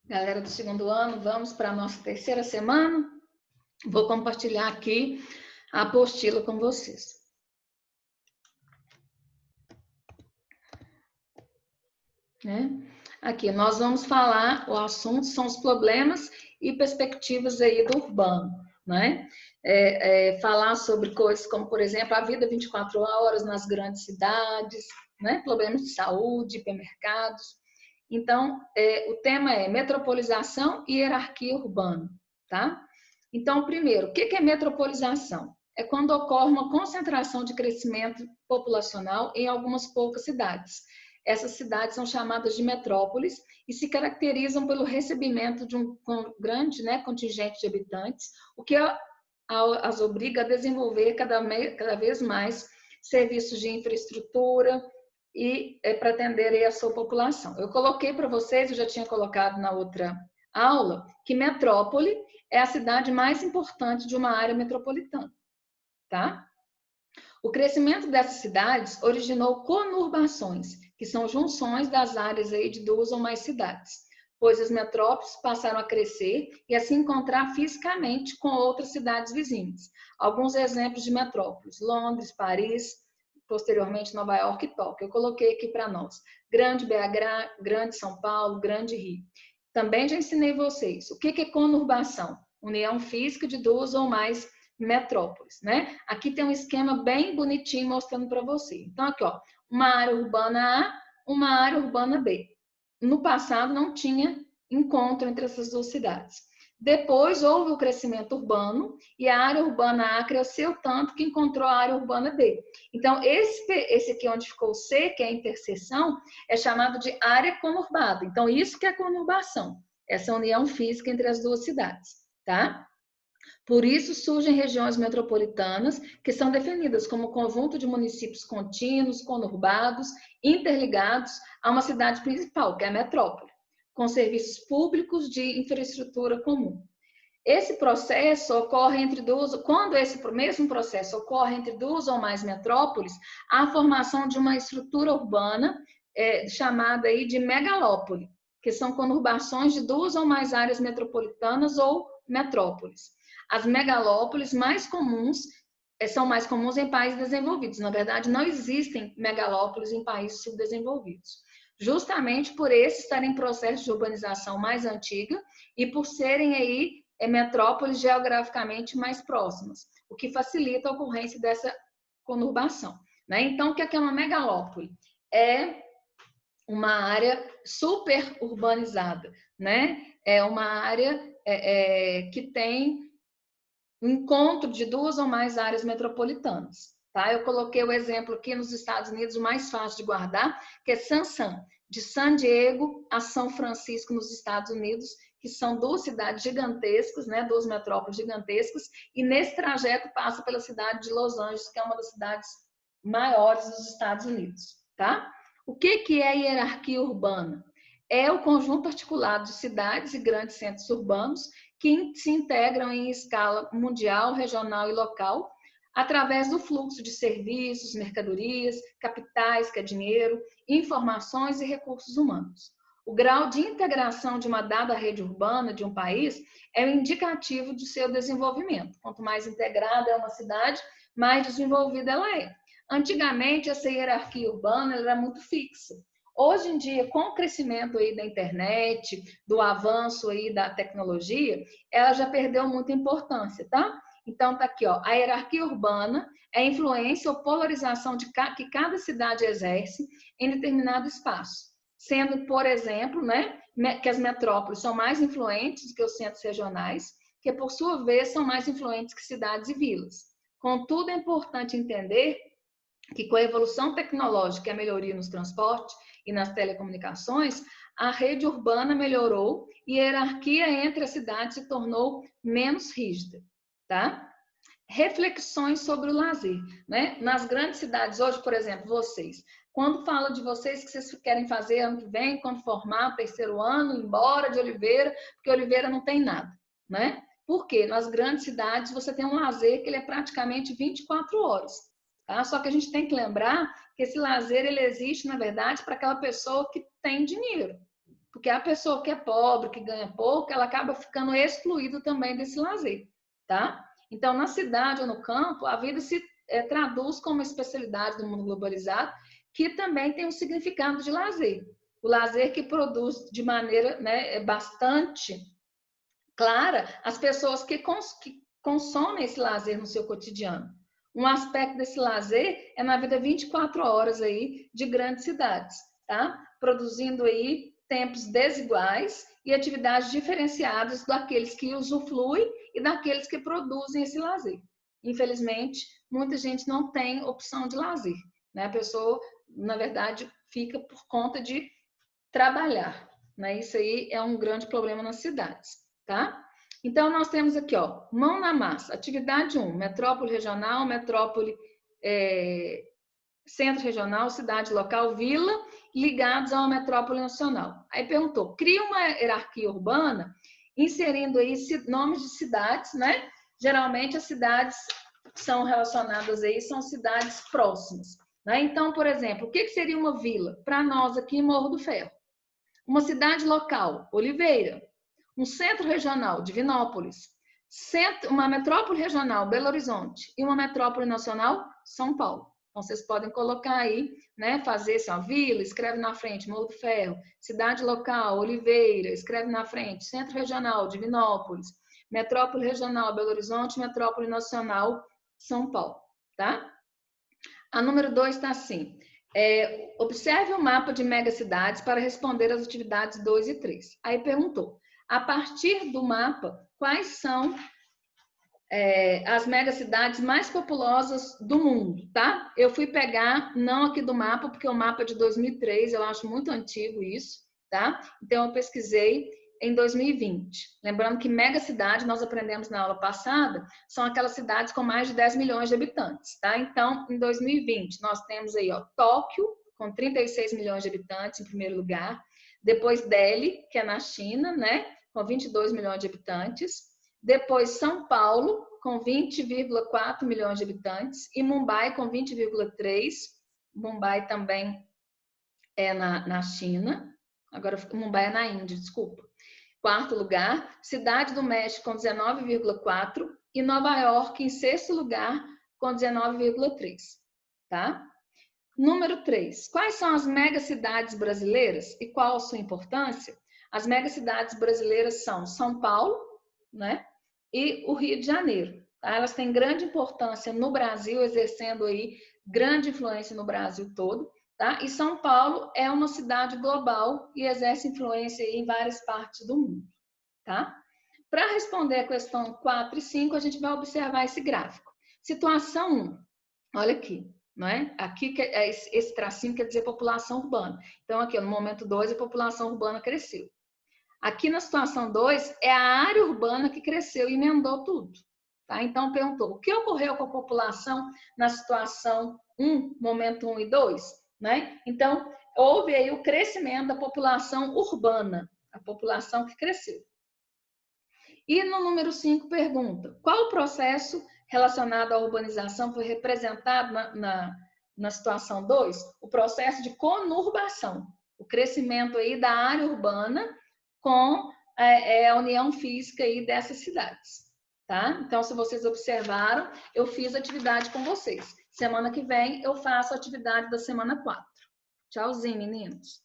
Galera do segundo ano, vamos para a nossa terceira semana. Vou compartilhar aqui a apostila com vocês. Aqui, nós vamos falar, o assunto são os problemas e perspectivas aí do urbano, né? Falar sobre coisas como, por exemplo, a vida 24 horas nas grandes cidades, né? Problemas de saúde, hipermercados. Então, o tema é metropolização e hierarquia urbana, tá? Então, primeiro, o que é metropolização? É quando ocorre uma concentração de crescimento populacional em algumas poucas cidades. Essas cidades são chamadas de metrópoles e se caracterizam pelo recebimento de um grande, né, contingente de habitantes, o que as obriga a desenvolver cada vez mais serviços de infraestrutura e para atender a sua população. Eu coloquei para vocês, eu já tinha colocado na outra aula, que metrópole é a cidade mais importante de uma área metropolitana, tá? O crescimento dessas cidades originou conurbações, que são junções das áreas aí de duas ou mais cidades, pois as metrópoles passaram a crescer e a se encontrar fisicamente com outras cidades vizinhas. Alguns exemplos de metrópoles: Londres, Paris, posteriormente Nova York e Tóquio. Eu coloquei aqui para nós: Grande BH, Grande São Paulo, Grande Rio. Também já ensinei vocês o que é conurbação: união física de duas ou mais metrópoles, né? Aqui tem um esquema bem bonitinho mostrando para você. Então, aqui, ó, uma área urbana A, uma área urbana B. No passado não tinha encontro entre essas duas cidades. Depois houve o crescimento urbano e a área urbana A cresceu tanto que encontrou a área urbana B. Então, esse aqui onde ficou o C, que é a interseção, é chamado de área conurbada. Então, isso que é conurbação, essa união física entre as duas cidades, tá? Por isso surgem regiões metropolitanas, que são definidas como conjunto de municípios contínuos, conurbados, interligados a uma cidade principal, que é a metrópole, com serviços públicos de infraestrutura comum. Esse processo ocorre entre duas, quando esse mesmo processo ocorre entre duas ou mais metrópoles, há a formação de uma estrutura urbana chamada aí de megalópole, que são conurbações de duas ou mais áreas metropolitanas ou metrópoles. As megalópoles mais comuns são mais comuns em países desenvolvidos. Na verdade, não existem megalópolis em países subdesenvolvidos. Justamente por esses estarem em processo de urbanização mais antiga e por serem aí metrópoles geograficamente mais próximas, o que facilita a ocorrência dessa conurbação, né? Então, o que é uma megalópole? É uma área super urbanizada, né? É uma área que tem um encontro de duas ou mais áreas metropolitanas, tá? Eu coloquei o exemplo aqui nos Estados Unidos, o mais fácil de guardar, que é San, de San Diego a São Francisco, nos Estados Unidos, que são duas cidades gigantescas, né? Duas metrópoles gigantescas, e nesse trajeto passa pela cidade de Los Angeles, que é uma das cidades maiores dos Estados Unidos, tá? O que é a hierarquia urbana? É o conjunto articulado de cidades e grandes centros urbanos que se integram em escala mundial, regional e local, através do fluxo de serviços, mercadorias, capitais, que é dinheiro, informações e recursos humanos. O grau de integração de uma dada rede urbana de um país é um indicativo de seu desenvolvimento. Quanto mais integrada é uma cidade, mais desenvolvida ela é. Antigamente, essa hierarquia urbana era muito fixa. Hoje em dia, com o crescimento aí da internet, do avanço aí da tecnologia, ela já perdeu muita importância, tá? Então, tá aqui, ó, a hierarquia urbana é a influência ou polarização que cada cidade exerce em determinado espaço, sendo, por exemplo, né, que as metrópoles são mais influentes do que os centros regionais, que por sua vez são mais influentes que cidades e vilas. Contudo, é importante entender que com a evolução tecnológica e a melhoria nos transportes e nas telecomunicações, a rede urbana melhorou e a hierarquia entre as cidades se tornou menos rígida, tá? Reflexões sobre o lazer, né? Nas grandes cidades hoje, por exemplo, vocês, quando fala de vocês que vocês querem fazer ano que vem, quando formar, terceiro ano, ir embora de Oliveira, porque Oliveira não tem nada, né? Porque nas grandes cidades você tem um lazer que ele é praticamente 24 horas. Tá? Só que a gente tem que lembrar que esse lazer ele existe, na verdade, para aquela pessoa que tem dinheiro. Porque a pessoa que é pobre, que ganha pouco, ela acaba ficando excluída também desse lazer, tá? Então, na cidade ou no campo, a vida se traduz como uma especialidade do mundo globalizado, que também tem um significado de lazer. O lazer que produz de maneira, né, bastante clara as pessoas que consomem esse lazer no seu cotidiano. Um aspecto desse lazer é na vida 24 horas aí de grandes cidades, tá? Produzindo aí tempos desiguais e atividades diferenciadas daqueles que usufruem e daqueles que produzem esse lazer. Infelizmente, muita gente não tem opção de lazer, né? A pessoa, na verdade, fica por conta de trabalhar, né? Isso aí é um grande problema nas cidades, tá? Então, nós temos aqui, ó, mão na massa, atividade 1, metrópole regional, metrópole centro regional, cidade local, vila, ligados a uma metrópole nacional. Aí perguntou, cria uma hierarquia urbana, inserindo aí nomes de cidades, né? Geralmente as cidades são relacionadas aí, são cidades próximas, né? Então, por exemplo, o que seria uma vila? Para nós aqui, Morro do Ferro. Uma cidade local, Oliveira. Um centro regional, Divinópolis. Uma metrópole regional, Belo Horizonte. E uma metrópole nacional, São Paulo. Então, vocês podem colocar aí, né? Fazer assim, ó, vila, escreve na frente, Morro do Ferro. Cidade local, Oliveira, escreve na frente. Centro regional, Divinópolis. Metrópole regional, Belo Horizonte. Metrópole nacional, São Paulo. Tá? A número 2 está assim. Observe o mapa de megacidades para responder às atividades 2 e 3. Aí perguntou, a partir do mapa, quais são as megacidades mais populosas do mundo, tá? Eu fui pegar, não aqui do mapa, porque o mapa é de 2003, eu acho muito antigo isso, tá? Então, eu pesquisei em 2020. Lembrando que megacidade, nós aprendemos na aula passada, são aquelas cidades com mais de 10 milhões de habitantes, tá? Então, em 2020, nós temos aí, ó, Tóquio, com 36 milhões de habitantes, em primeiro lugar. Depois, Delhi, que é na China, né? Com 22 milhões de habitantes. Depois, São Paulo, com 20,4 milhões de habitantes. E Mumbai, com 20,3. Mumbai também é na China. Agora, Mumbai é na Índia, desculpa. Quarto lugar, Cidade do México com 19,4 e Nova York em sexto lugar com 19,3, tá? Número 3, quais são as megacidades brasileiras e qual a sua importância? As megacidades brasileiras são São Paulo, né? E o Rio de Janeiro, tá? Elas têm grande importância no Brasil, exercendo aí grande influência no Brasil todo. Tá? E São Paulo é uma cidade global e exerce influência em várias partes do mundo. Tá? Para responder a questão 4 e 5, a gente vai observar esse gráfico. Situação 1, olha aqui, não é? Aqui esse tracinho quer dizer população urbana. Então, aqui no momento 2, a população urbana cresceu. Aqui na situação 2, é a área urbana que cresceu e emendou tudo. Tá? Então, perguntou, o que ocorreu com a população na situação 1, momento 1 e 2? Né? Então, houve aí o crescimento da população urbana, a população que cresceu. E no número 5 pergunta, qual o processo relacionado à urbanização foi representado na situação 2? O processo de conurbação, o crescimento aí da área urbana com a união física aí dessas cidades. Tá? Então, se vocês observaram, eu fiz atividade com vocês. Semana que vem eu faço a atividade da semana 4. Tchauzinho, meninos.